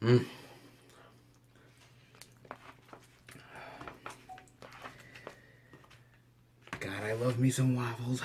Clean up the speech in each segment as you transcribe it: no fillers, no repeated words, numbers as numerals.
Mm. God, I love me some waffles.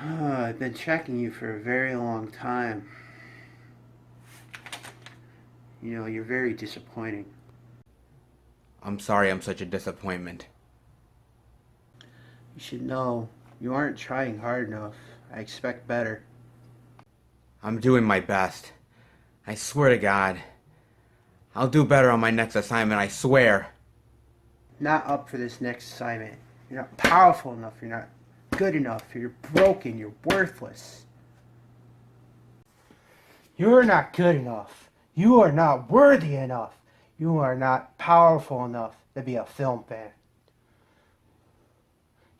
I've been checking you for a very long time. You know, you're very disappointing. I'm sorry I'm such a disappointment. You should know you aren't trying hard enough. I expect better. I'm doing my best. I swear to God. I'll do better on my next assignment, I swear. Not up for this next assignment. You're not powerful enough. You're not good enough. You're broken. You're worthless. You're not good enough. You are not worthy enough. You are not powerful enough to be a film fan.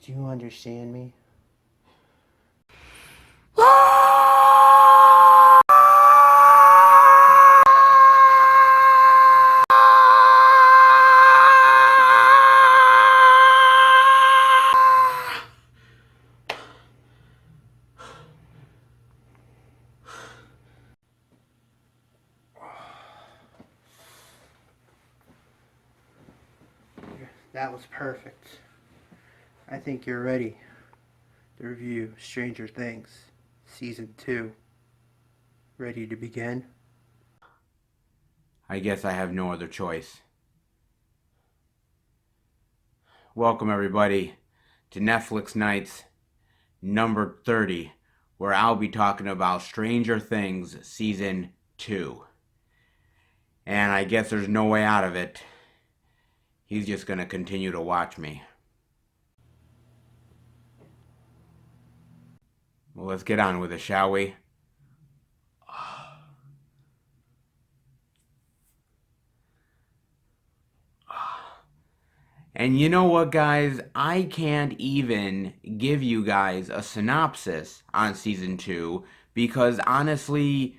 Do you understand me? That was perfect. I think you're ready to review Stranger Things Season 2. Ready to begin? I guess I have no other choice. Welcome, everybody, to Netflix Nights number 30, where I'll be talking about Stranger Things Season 2. And I guess there's no way out of it. He's just gonna continue to watch me. Well, let's get on with it, shall we? And you know what, guys? I can't even give you guys a synopsis on season 2 because honestly,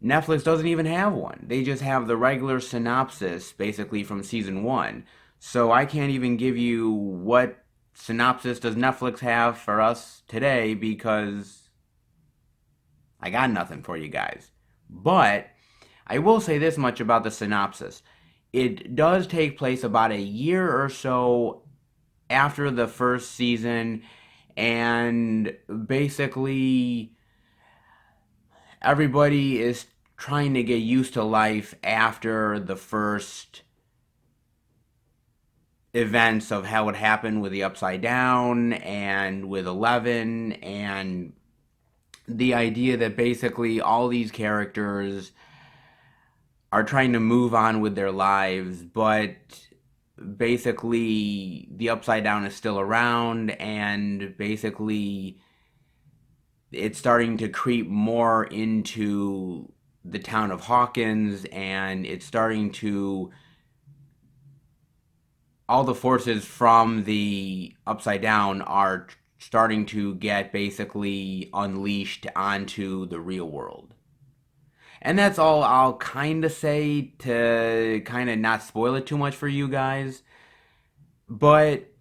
Netflix doesn't even have one. They just have the regular synopsis basically from season 1. So I can't even give you what synopsis does Netflix have for us today because I got nothing for you guys. But I will say this much about the synopsis. It does take place about a year or so after the first season, and basically everybody is trying to get used to life after the first events of how it happened with the Upside Down and with 11, and the idea that basically all these characters are trying to move on with their lives, but basically the Upside Down is still around, and basically it's starting to creep more into the town of Hawkins, and it's starting to, all the forces from the Upside Down are starting to get basically unleashed onto the real world. And that's all I'll kind of say to kind of not spoil it too much for you guys. But,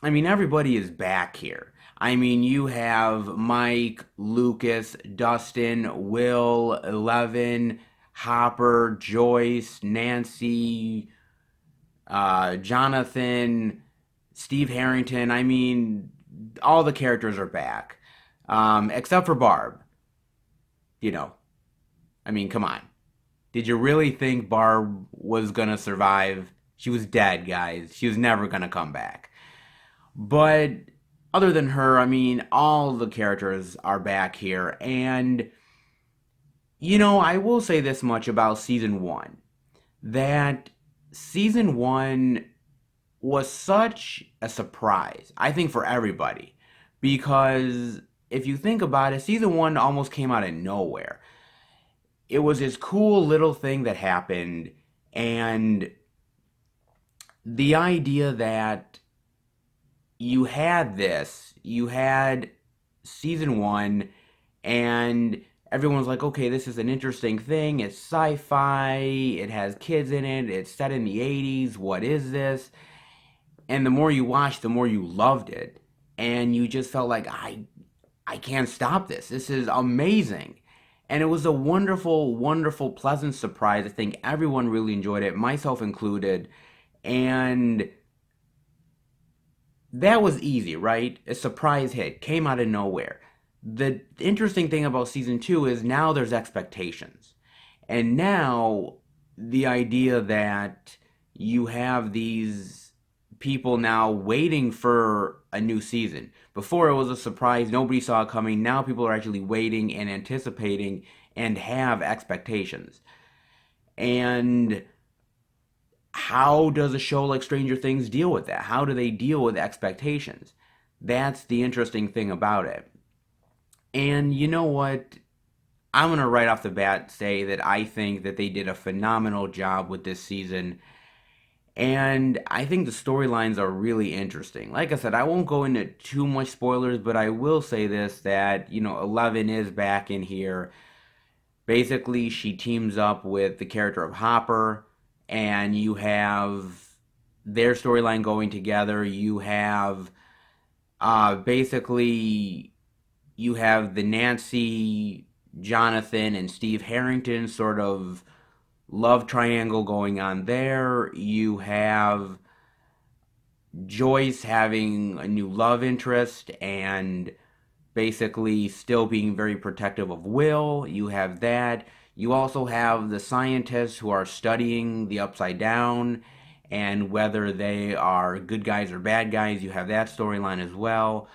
I mean, everybody is back here. I mean, you have Mike, Lucas, Dustin, Will, Eleven, Hopper, Joyce, Nancy, Jonathan, Steve Harrington. I mean, all the characters are back. Except for Barb. You know, I mean, come on. Did you really think Barb was gonna survive? She was dead, guys. She was never gonna come back. But other than her, I mean, all the characters are back here. And, you know, I will say this much about season 1 that season 1 was such a surprise, I think, for everybody. Because if you think about it, season 1 almost came out of nowhere. It was this cool little thing that happened, And the idea that you had season one, and everyone's like, okay, this is an interesting thing. It's sci fi, it has kids in it, it's set in the 80s. What is this? And the more you watched, the more you loved it. And you just felt like, I can't stop this. This is amazing. And it was a wonderful, wonderful, pleasant surprise. I think everyone really enjoyed it, myself included. And that was easy, right? A surprise hit came out of nowhere. The interesting thing about season two is now there's expectations. And now the idea that you have these people now waiting for a new season. Before it was a surprise, nobody saw it coming. Now people are actually waiting and anticipating and have expectations. And how does a show like Stranger Things deal with that? How do they deal with expectations? That's the interesting thing about it. And you know what? I'm going to right off the bat say that I think that they did a phenomenal job with this season. And I think the storylines are really interesting. Like I said, I won't go into too much spoilers, but I will say this that, 11 is back in here. Basically, she teams up with the character of Hopper, and you have their storyline going together. You have basically you have the Nancy, Jonathan, and Steve Harrington sort of love triangle going on there. You have Joyce having a new love interest and basically still being very protective of Will. You have that. You also have the scientists who are studying the Upside Down and whether they are good guys or bad guys. You have that storyline as well.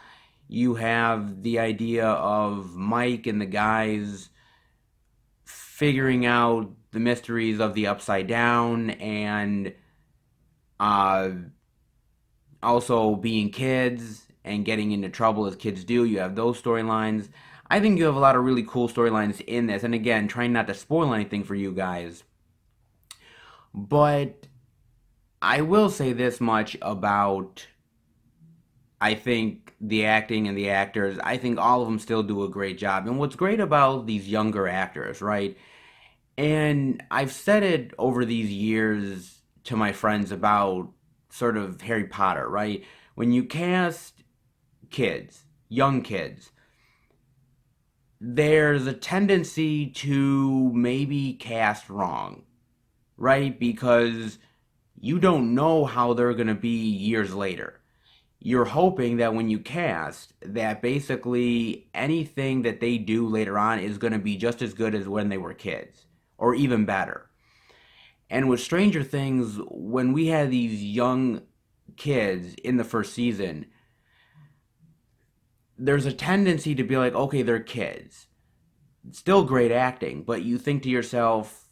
You have the idea of Mike and the guys figuring out the mysteries of the Upside Down and uh, also being kids and getting into trouble as kids do. You have those storylines. I think you have a lot of really cool storylines in this. And again, trying not to spoil anything for you guys. But I will say this much about, I think, the acting and the actors. I think all of them still do a great job. And what's great about these younger actors, right? And I've said it over these years to my friends about sort of Harry Potter, right? When you cast kids, young kids, there's a tendency to maybe cast wrong, right? Because you don't know how they're going to be years later. You're hoping that when you cast, that basically anything that they do later on is going to be just as good as when they were kids, or even better. And with Stranger Things, when we had these young kids in the first season, there's a tendency to be like, okay, they're kids. Still great acting, but you think to yourself,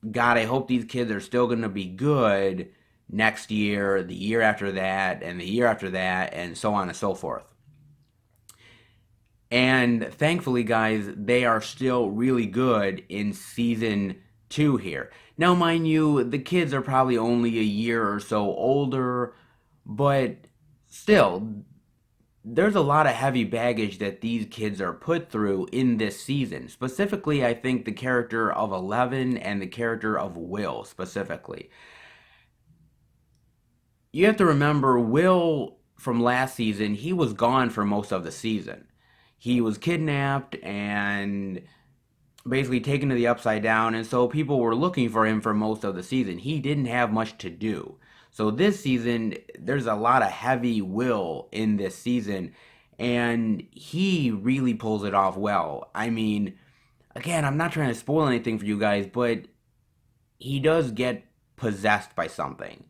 God, I hope these kids are still going to be good next year, the year after that, and the year after that, and so on and so forth. And thankfully, guys, they are still really good in season two here. Now, mind you, the kids are probably only a year or so older, but still, there's a lot of heavy baggage that these kids are put through in this season. Specifically, I think the character of Eleven and the character of Will, specifically. You have to remember, Will from last season, he was gone for most of the season. He was kidnapped and basically taken to the Upside Down, and so people were looking for him for most of the season. He didn't have much to do. So this season, there's a lot of heavy Will in this season, and he really pulls it off well. I mean, again, I'm not trying to spoil anything for you guys, but he does get possessed by something.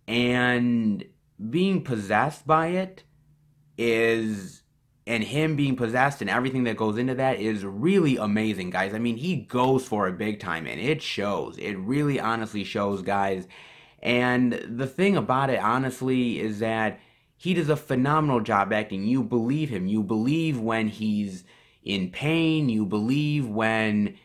And being possessed by it is, and him being possessed and everything that goes into that is really amazing, guys. I mean, he goes for it big time and it shows. It really honestly shows, guys. And the thing about it, honestly, is that he does a phenomenal job acting. You believe him. You believe when he's in pain. You believe when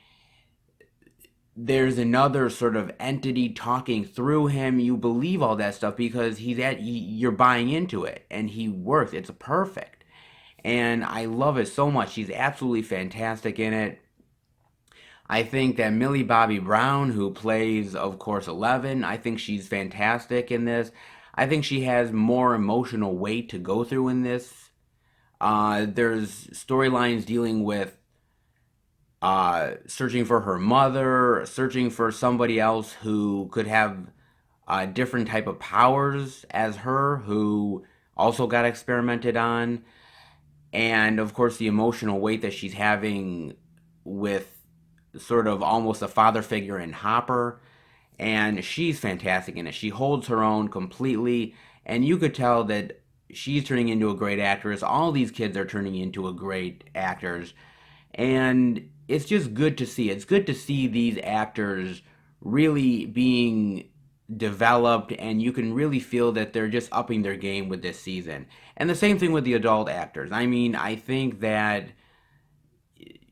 there's another sort of entity talking through him. You believe all that stuff because you're buying into it, and he works. It's perfect. And I love it so much. She's absolutely fantastic in it. I think that Millie Bobby Brown, who plays, of course, 11, I think she's fantastic in this. I think she has more emotional weight to go through in this. There's storylines dealing with searching for her mother, searching for somebody else who could have a different type of powers as her, who also got experimented on, and of course the emotional weight that she's having with sort of almost a father figure in Hopper, and she's fantastic in it. She holds her own completely, and you could tell that she's turning into a great actress. All these kids are turning into a great actors, and it's just good to see. It's good to see these actors really being developed, and you can really feel that they're just upping their game with this season. And the same thing with the adult actors. I mean, I think that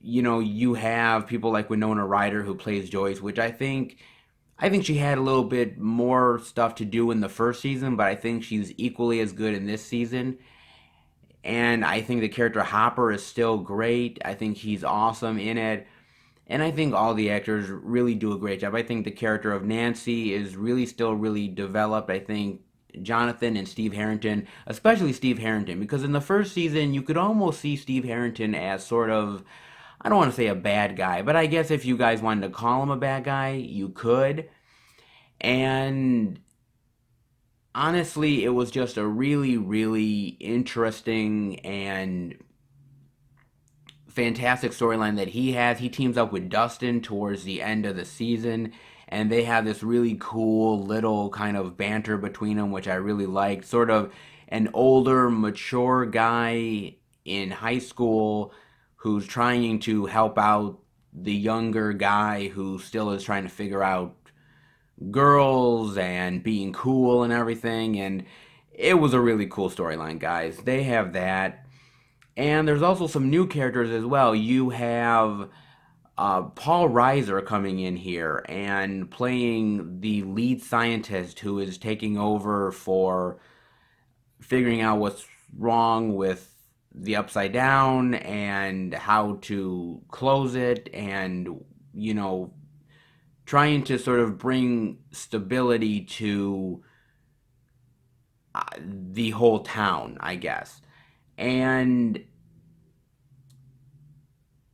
you have people like Winona Ryder who plays Joyce, which I think she had a little bit more stuff to do in the first season, but I think she's equally as good in this season. And I think the character Hopper is still great. I think he's awesome in it. And I think all the actors really do a great job. I think the character of Nancy is really still really developed. I think Jonathan and Steve Harrington, especially Steve Harrington, because in the first season you could almost see Steve Harrington as sort of, I don't want to say a bad guy, but I guess if you guys wanted to call him a bad guy, you could. And honestly, it was just a really, really interesting and fantastic storyline that he has. He teams up with Dustin towards the end of the season, and they have this really cool little kind of banter between them, which I really liked. Sort of an older, mature guy in high school who's trying to help out the younger guy who still is trying to figure out girls and being cool and everything. And it was a really cool storyline, guys. They have that. And there's also some new characters as well. You have Paul Reiser coming in here and playing the lead scientist who is taking over for figuring out what's wrong with the Upside Down and how to close it, and, you know, trying to sort of bring stability to the whole town, I guess. And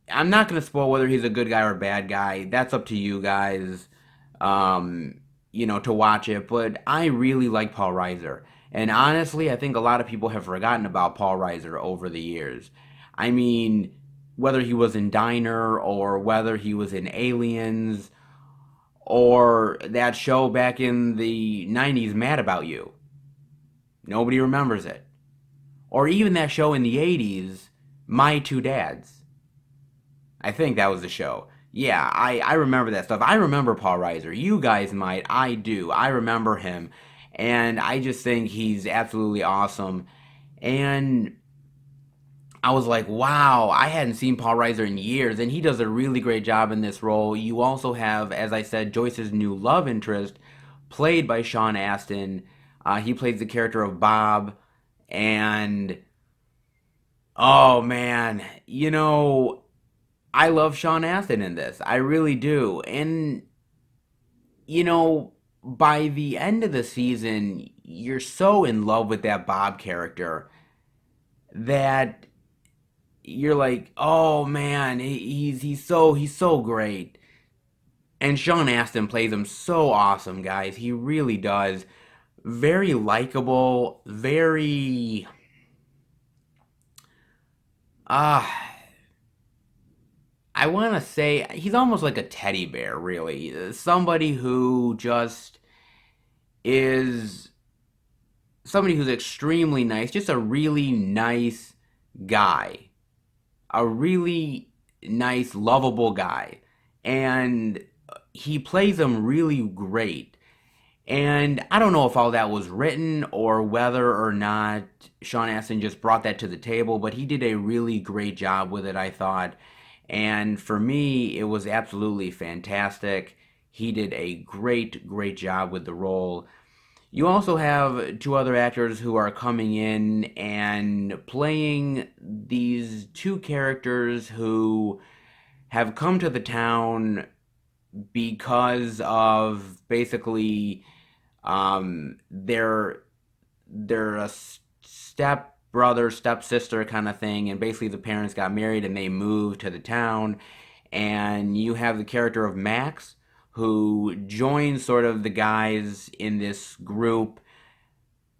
I'm not going to spoil whether he's a good guy or a bad guy. That's up to you guys, um, to watch it. But I really like Paul Reiser. And honestly, I think a lot of people have forgotten about Paul Reiser over the years. I mean, whether he was in Diner or whether he was in Aliens or that show back in the 90s, Mad About You. Nobody remembers it. Or even that show in the 80s, My Two Dads. I think that was the show. Yeah, I remember that stuff. I remember Paul Reiser. You guys might. I do. I remember him. And I just think he's absolutely awesome. And I was like, wow, I hadn't seen Paul Reiser in years, and he does a really great job in this role. You also have, as I said, Joyce's new love interest, played by Sean Astin. He plays the character of Bob, and oh man, I love Sean Astin in this. I really do. And, you know, by the end of the season, you're so in love with that Bob character that you're like, oh man, he's so great. And Sean Astin plays him so awesome, guys. He really does. Very likable, very ah I want to say he's almost like a teddy bear, really. Somebody who just is somebody who's extremely nice, just a really nice guy. A really nice, lovable guy. And he plays them really great. And I don't know if all that was written or whether or not Sean Astin just brought that to the table, but he did a really great job with it, I thought. And for me, it was absolutely fantastic. He did a great, great job with the role. You also have two other actors who are coming in and playing these two characters who have come to the town because of basically they're a step brother, step sister kind of thing, and basically the parents got married and they moved to the town. And you have the character of Max, who joins sort of the guys in this group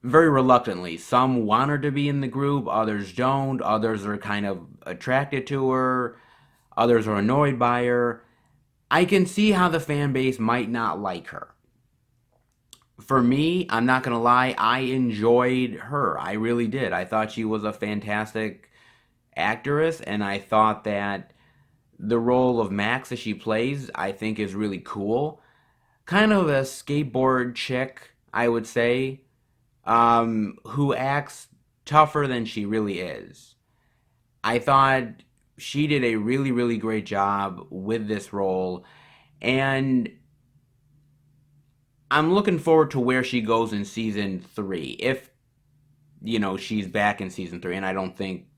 very reluctantly. Some want her to be in the group, others don't. Others are kind of attracted to her, others are annoyed by her. I can see how the fan base might not like her. For me, I'm not gonna lie, I enjoyed her. I really did. I thought she was a fantastic actress, and I thought that the role of Max that she plays, I think, is really cool. Kind of a skateboard chick, I would say, who acts tougher than she really is. I thought she did a really, really great job with this role, and I'm looking forward to where she goes in season three. If, she's back in season three, and I don't think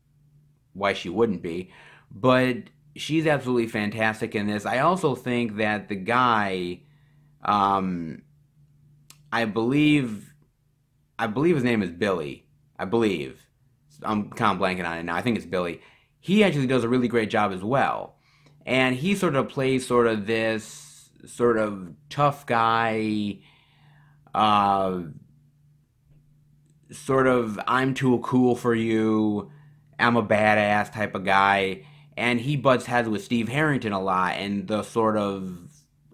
why she wouldn't be. But she's absolutely fantastic in this. I also think that the guy, um, I believe, I believe his name is Billy. I believe. I'm kind of blanking on it now. I think it's Billy. He actually does a really great job as well, and he sort of plays sort of this sort of tough guy, uh, sort of I'm too cool for you, I'm a badass type of guy, and he butts heads with Steve Harrington a lot, and the sort of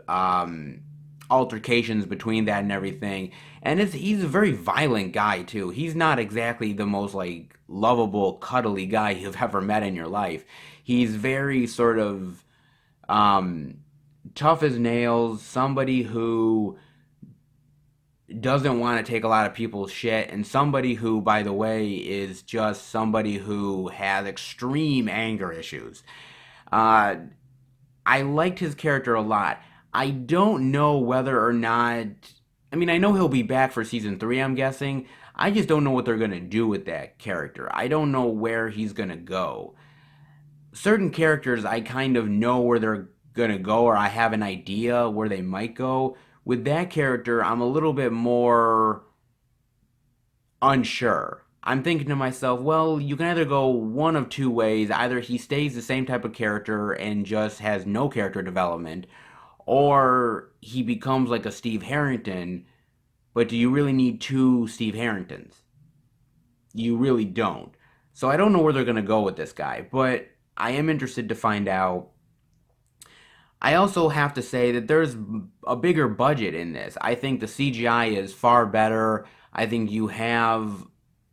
um, altercations between that and everything. And he's a very violent guy too. He's not exactly the most like lovable, cuddly guy you've ever met in your life. He's very sort of um, tough as nails, somebody who doesn't want to take a lot of people's shit, and somebody who, by the way, is just somebody who has extreme anger issues. Uh, I liked his character a lot. I don't know whether or not. I mean, I know he'll be back for season three, I'm guessing. I just don't know what they're going to do with that character. I don't know where he's going to go. Certain characters, I kind of know where they're going to go, or I have an idea where they might go. With that character, I'm a little bit more unsure. I'm thinking to myself, well, you can either go one of two ways. Either he stays the same type of character and just has no character development, or he becomes like a Steve Harrington. But do you really need two Steve Harringtons? You really don't. So I don't know where they're going to go with this guy, but I am interested to find out. I also have to say that there's a bigger budget in this. I think the CGI is far better. I think you have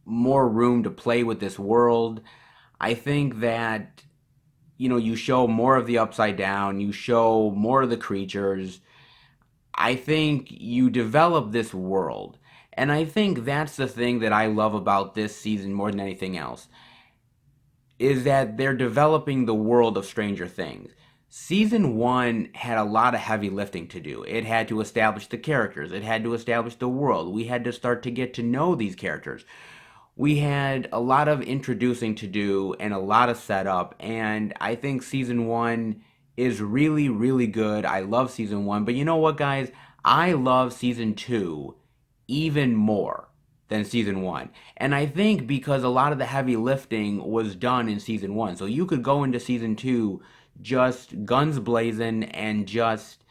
more room to play with this world. I think that, you show more of the upside down, you show more of the creatures. I think you develop this world. And I think that's the thing that I love about this season more than anything else is that they're developing the world of Stranger Things. Season one had a lot of heavy lifting to do. It had to establish the characters, it had to establish the world. We had to start to get to know these characters. We had a lot of introducing to do and a lot of setup. And I think season one is really, really good. I love season one. But you know what, guys? I love season two even more than season one. And I think because a lot of the heavy lifting was done in season one. So you could go into season two just guns blazing and just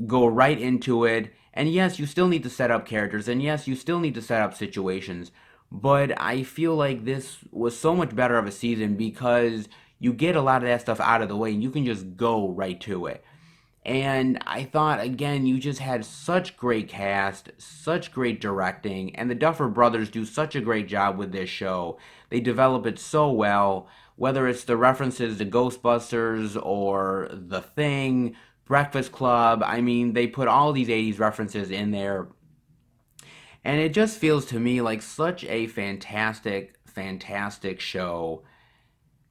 go right into it. And yes, you still need to set up characters, and yes, you still need to set up situations. But I feel like this was so much better of a season because you get a lot of that stuff out of the way and you can just go right to it. And I thought, again, you just had such great cast, such great directing, and the Duffer Brothers do such a great job with this show. They develop it so well, whether it's the references to Ghostbusters or The Thing, Breakfast Club. I mean, they put all these 80s references in there, and it just feels to me like such a fantastic, fantastic show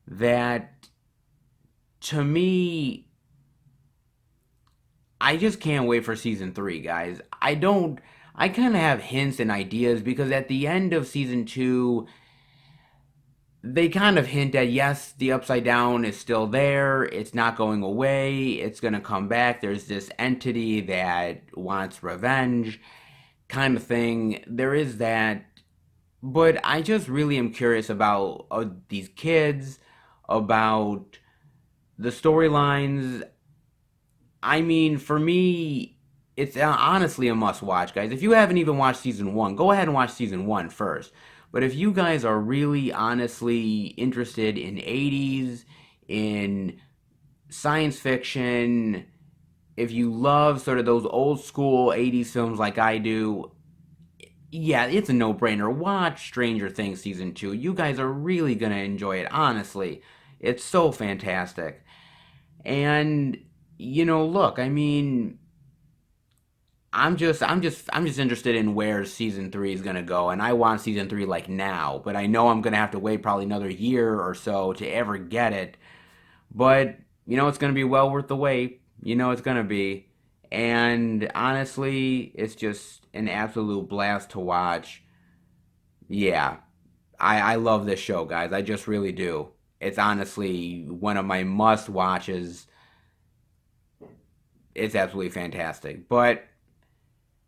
that to me, I just can't wait for season three, guys. I kind of have hints and ideas because at the end of season two, they kind of hint at yes, the upside down is still there. It's not going away. It's going to come back. There's this entity that wants revenge, kind of thing. There is that. But I just really am curious about these kids, about the storylines. I mean, for me, it's honestly a must watch, guys. If you haven't even watched season one, go ahead and watch season one first. But if you guys are really honestly interested in 80s, in science fiction, if you love sort of those old school 80s films like I do, yeah, it's a no brainer. Watch Stranger Things season two. You guys are really going to enjoy it, honestly. It's so fantastic. And look, I mean, I'm just interested in where season three is gonna go, and I want season three like now. But I know I'm gonna have to wait probably another year or so to ever get it. But it's gonna be well worth the wait. It's gonna be, and honestly, it's just an absolute blast to watch. Yeah, I love this show, guys. I just really do. It's honestly one of my must watches. It's absolutely fantastic. But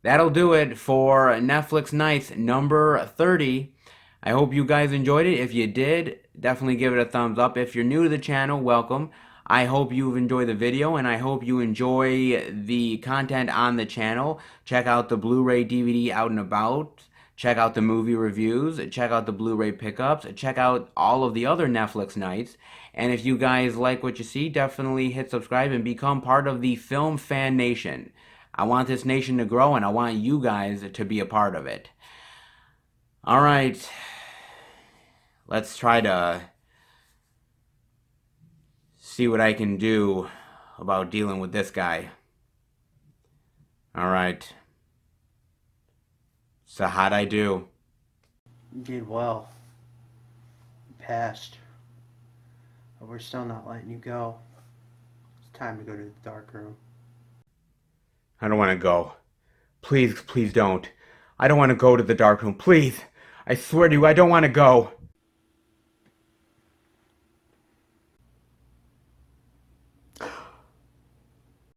that'll do it for Netflix Nights number 30. I hope you guys enjoyed it. If you did, definitely give it a thumbs up. If you're new to the channel, welcome. I hope you've enjoyed the video and I hope you enjoy the content on the channel. Check out the Blu-ray DVD out and about. Check out the movie reviews. Check out the Blu-ray pickups. Check out all of the other Netflix nights. And if you guys like what you see, definitely hit subscribe and become part of the Film Fan Nation. I want this nation to grow and I want you guys to be a part of it. All right. Let's try to see what I can do about dealing with this guy. All right. So how'd I do? You did well. You passed. But we're still not letting you go. It's time to go to the dark room. I don't want to go. Please, please don't. I don't want to go to the dark room. Please. I swear to you, I don't want to go.